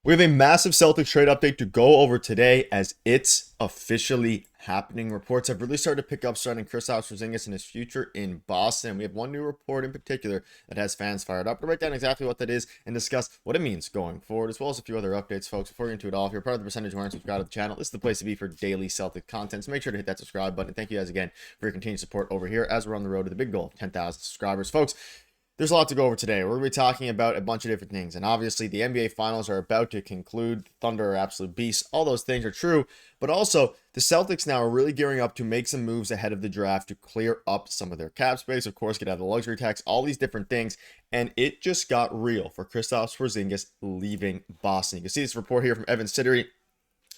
We have a massive Celtics trade update to go over today as it's officially happening. Reports have really started to pick up surrounding Kristaps Porziņģis and his future in Boston. We have one new report in particular that has fans fired up to write down exactly what that is and discuss what it means going forward, as well as a few other updates, folks. Before we get into it all, if you're part of the percentage who aren't subscribed to the channel, this is the place to be for daily Celtic content. So make sure to hit that subscribe button. And thank you guys again for your continued support over here as we're on the road to the big goal of 10,000 subscribers. Folks, there's a lot to go over today. We're going to be talking about a bunch of different things. And obviously, the NBA Finals are about to conclude. Thunder are absolute beasts. All those things are true. But also, the Celtics now are really gearing up to make some moves ahead of the draft to clear up some of their cap space. Of course, get out of the luxury tax, all these different things. And it just got real for Kristaps Porziņģis leaving Boston. You can see this report here from Evan Siddery.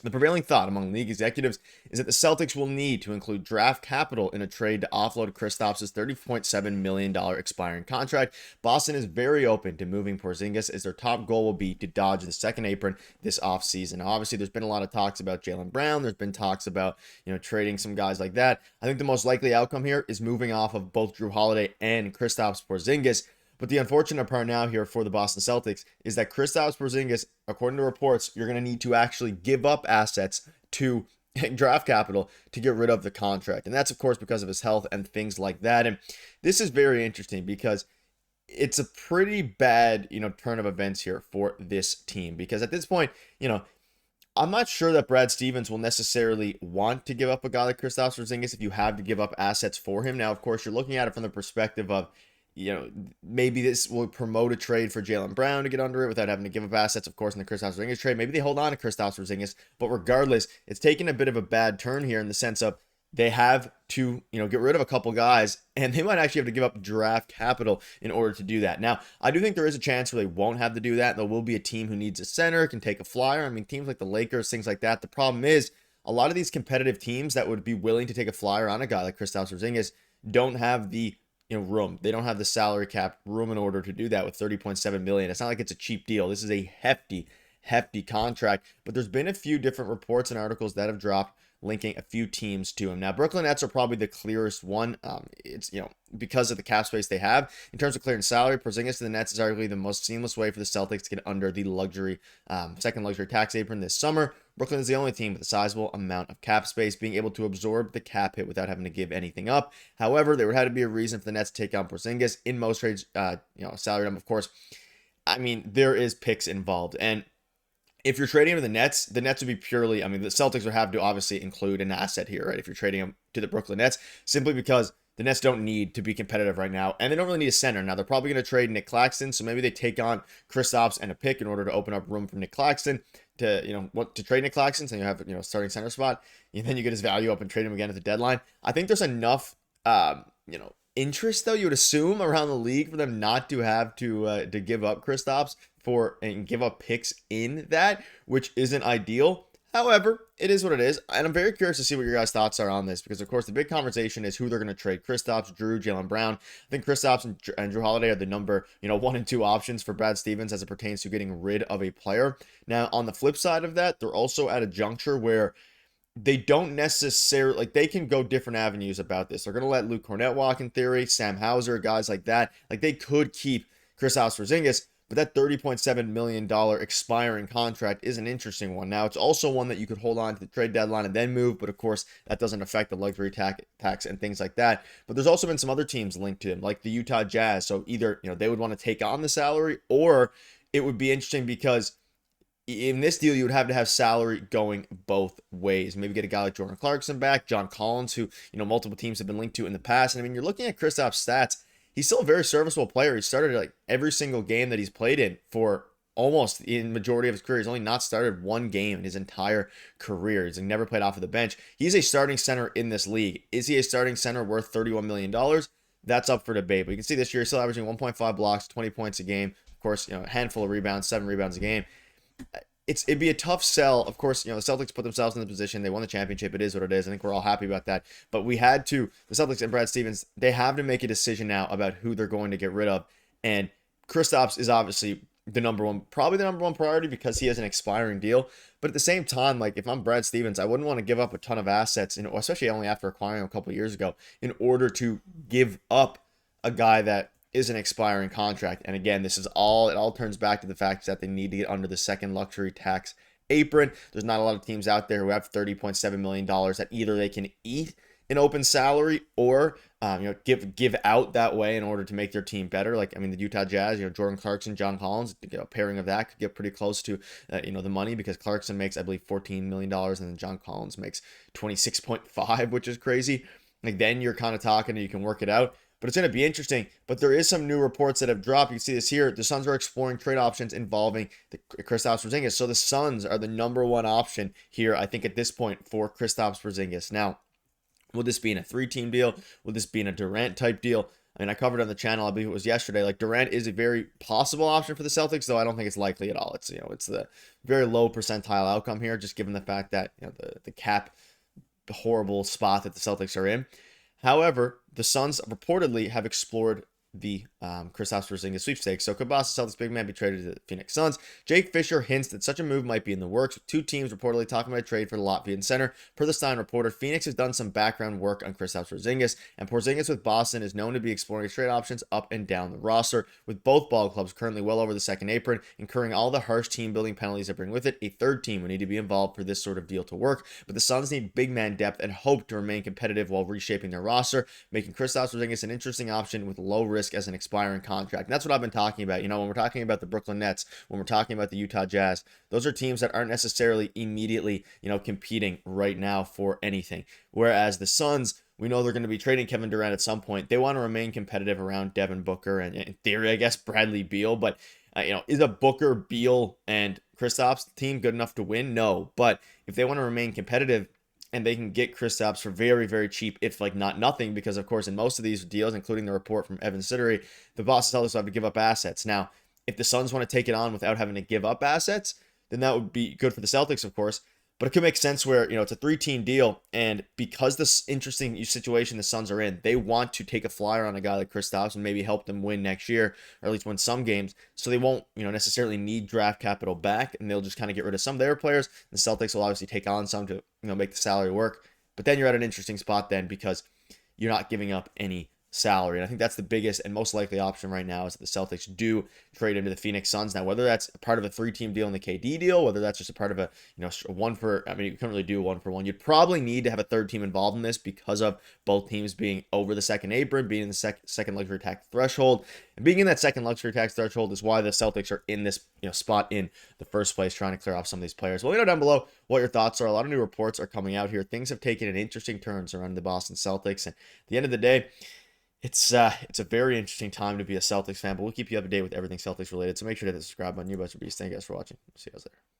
The prevailing thought among league executives is that the Celtics will need to include draft capital in a trade to offload Kristaps' $30.7 million expiring contract. Boston is very open to moving Porziņģis, as their top goal will be to dodge the second apron this offseason. Now, obviously, there's been a lot of talks about Jaylen Brown. There's been talks about, trading some guys like that. I think the most likely outcome here is moving off of both Jrue Holiday and Kristaps Porziņģis. But the unfortunate part now here for the Boston Celtics is that Kristaps Porziņģis, according to reports, you're going to need to actually give up assets to draft capital to get rid of the contract. And that's, of course, because of his health and things like that. And this is very interesting because it's a pretty bad, turn of events here for this team. Because at this point, I'm not sure that Brad Stevens will necessarily want to give up a guy like Kristaps Porziņģis if you have to give up assets for him. Now, of course, you're looking at it from the perspective of, maybe this will promote a trade for Jaylen Brown to get under it without having to give up assets, of course, in the Kristaps Porziņģis trade. Maybe they hold on to Kristaps Porziņģis, but regardless, it's taken a bit of a bad turn here in the sense of they have to, get rid of a couple guys, and they might actually have to give up draft capital in order to do that. Now, I do think there is a chance where they won't have to do that. There will be a team who needs a center, can take a flyer. I mean, teams like the Lakers, things like that. The problem is a lot of these competitive teams that would be willing to take a flyer on a guy like Kristaps Porziņģis don't have the room. They don't have the salary cap room in order to do that with $30.7 million. It's not like it's a cheap deal. This is a hefty contract, but there's been a few different reports and articles that have dropped linking a few teams to him. Now, Brooklyn Nets are probably the clearest one. It's, because of the cap space they have. In terms of clearing salary, Porziņģis to the Nets is arguably the most seamless way for the Celtics to get under the second luxury tax apron this summer. Brooklyn is the only team with a sizable amount of cap space, being able to absorb the cap hit without having to give anything up. However, there would have to be a reason for the Nets to take on Porziņģis. In most trades, salary dump, of course. I mean, there is picks involved. And if you're trading with the Nets would be purely, the Celtics would have to obviously include an asset here, right? If you're trading them to the Brooklyn Nets, simply because the Nets don't need to be competitive right now, and they don't really need a center. Now, they're probably going to trade Nick Claxton, so maybe they take on Kristaps and a pick in order to open up room for Nick Claxton to trade Nick Claxton, so you have, starting center spot, and then you get his value up and trade him again at the deadline. I think there's enough, interest, though, you would assume, around the league for them not to have to give up Kristaps and give up picks in that, which isn't ideal. However, it is what it is, and I'm very curious to see what your guys' thoughts are on this, because, of course, the big conversation is who they're going to trade. Kristaps, Jrue, Jaylen Brown. I think Kristaps and Jrue Holiday are the number, 1 and 2 options for Brad Stevens as it pertains to getting rid of a player. Now, on the flip side of that, they're also at a juncture where they don't necessarily, they can go different avenues about this. They're going to let Luke Cornett walk in theory, Sam Hauser, guys like that. They could keep Kristaps Porziņģis, but that $30.7 million expiring contract is an interesting one. Now, it's also one that you could hold on to the trade deadline and then move, but of course, that doesn't affect the luxury tax and things like that. But there's also been some other teams linked to him, like the Utah Jazz. So either, they would want to take on the salary, or it would be interesting because in this deal, you would have to have salary going both ways. Maybe get a guy like Jordan Clarkson back, John Collins, who, multiple teams have been linked to in the past. And you're looking at Kristaps' stats. He's still a very serviceable player. He started every single game that he's played in for almost in majority of his career. He's only not started one game in his entire career. He's never played off of the bench. He's a starting center in this league. Is he a starting center worth $31 million? That's up for debate. But you can see this year he's still averaging 1.5 blocks, 20 points a game. Of course, a handful of rebounds, 7 rebounds a game. It'd be a tough sell. Of course, the Celtics put themselves in the position. They won the championship. It is what it is. I think we're all happy about that. But the Celtics and Brad Stevens, they have to make a decision now about who they're going to get rid of. And Kristaps is obviously probably the number one priority because he has an expiring deal. But at the same time, if I'm Brad Stevens, I wouldn't want to give up a ton of assets, especially only after acquiring him a couple of years ago, in order to give up a guy that is an expiring contract. And again, it all turns back to the fact that they need to get under the second luxury tax apron. There's not a lot of teams out there who have $30.7 million that either they can eat an open salary or give out that way in order to make their team better. Like, I mean, the Utah Jazz, Jordan Clarkson, John Collins, a pairing of that could get pretty close to the money, because Clarkson makes, I believe, $14 million, and then John Collins makes 26.5, which is crazy. Like, then you're kind of talking and you can work it out. But it's going to be interesting. But there is some new reports that have dropped. You can see this here. The Suns are exploring trade options involving the Kristaps Porziņģis. So the Suns are the number one option here, I think, at this point for Kristaps Porziņģis. Now, will this be in a 3-team deal? Will this be in a Durant type deal? I mean, I covered on the channel, I believe it was yesterday, like Durant is a very possible option for the Celtics, though I don't think it's likely at all. It's, it's the very low percentile outcome here, just given the fact that, the cap, the horrible spot that the Celtics are in. However, the Suns reportedly have explored the Kristaps Porziņģis sweepstakes. So could Boston Celtics big man be traded to the Phoenix Suns? Jake Fisher hints that such a move might be in the works, with two teams reportedly talking about a trade for the Latvian center. Per the Stein reporter, Phoenix has done some background work on Kristaps Porziņģis, and Porziņģis with Boston is known to be exploring trade options up and down the roster, with both ball clubs currently well over the second apron, incurring all the harsh team building penalties that bring with it. A third team would need to be involved for this sort of deal to work, but the Suns need big man depth and hope to remain competitive while reshaping their roster, making Kristaps Porziņģis an interesting option with low risk as an expiring contract. And that's what I've been talking about. When we're talking about the Brooklyn Nets, when we're talking about the Utah Jazz, those are teams that aren't necessarily immediately, competing right now for anything. Whereas the Suns, we know they're going to be trading Kevin Durant at some point. They want to remain competitive around Devin Booker and, in theory, I guess, Bradley Beal. But, is a Booker, Beal, and Kristaps team good enough to win? No. But if they want to remain competitive, and they can get Kristaps for very, very cheap, if like not nothing, because of course in most of these deals, including the report from Evan Sittery, the Boston Celtics will have to give up assets. Now, if the Suns want to take it on without having to give up assets, then that would be good for the Celtics, of course. But it could make sense where, it's a 3-team deal, and because this interesting situation the Suns are in, they want to take a flyer on a guy like Kristaps and maybe help them win next year, or at least win some games. So they won't, necessarily need draft capital back, and they'll just kind of get rid of some of their players. The Celtics will obviously take on some to, make the salary work. But then you're at an interesting spot then, because you're not giving up any salary. And I think that's the biggest and most likely option right now, is that the Celtics do trade into the Phoenix Suns. Now, whether that's part of a 3-team deal in the KD deal, whether that's just a part of a, you couldn't really do 1-for-1. You'd probably need to have a third team involved in this because of both teams being over the second apron, being in the second luxury tax threshold. And being in that second luxury tax threshold is why the Celtics are in this, spot in the first place, trying to clear off some of these players. Well, let me know down below what your thoughts are. A lot of new reports are coming out here. Things have taken an interesting turn surrounding the Boston Celtics. And at the end of the day, it's a very interesting time to be a Celtics fan, but we'll keep you up to date with everything Celtics related. So make sure to hit the subscribe button. You guys are beast. Thank you guys for watching. See you guys later.